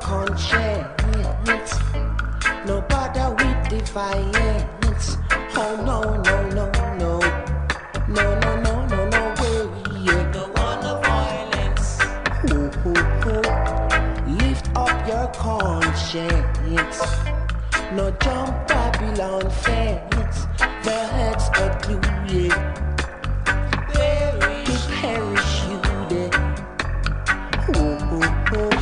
Conscience, no bother with defiance. Oh no, no, no, no, no, no, no, no, no way. Yeah. The one of violence. Oh, oh, oh. Lift up your conscience. No jump Babylon fence. The heads are glued. To perish you there. Oh, oh, oh.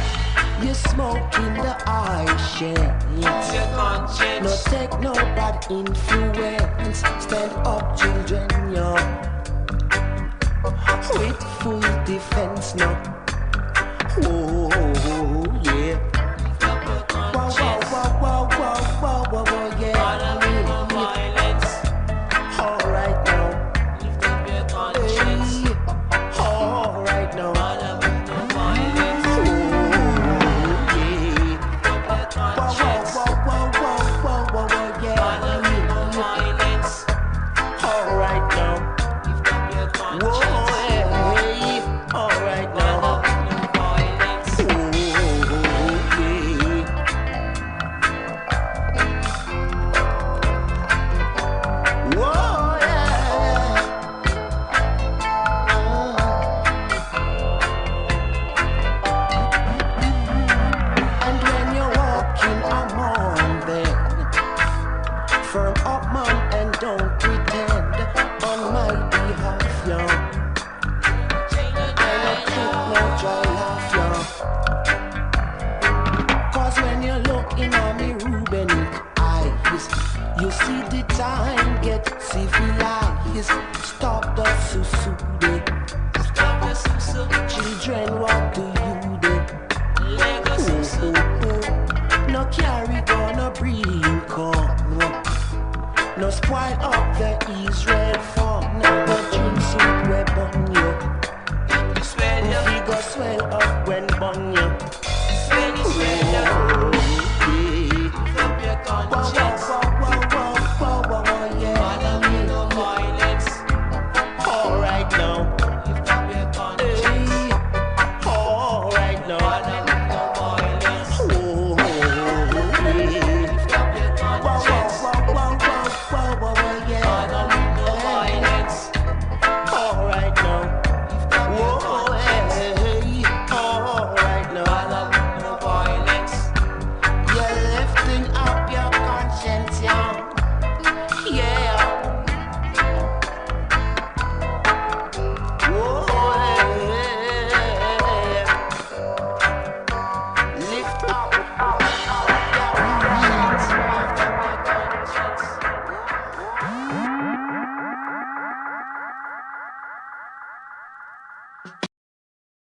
You smoke in the eye shades. No take no bad influence. Stand up, children, yo. With full defense now. Oh, yeah. Wow, wow, wow, wow, wow, wow, wow, wow, yeah. All right now. Hey, all right now.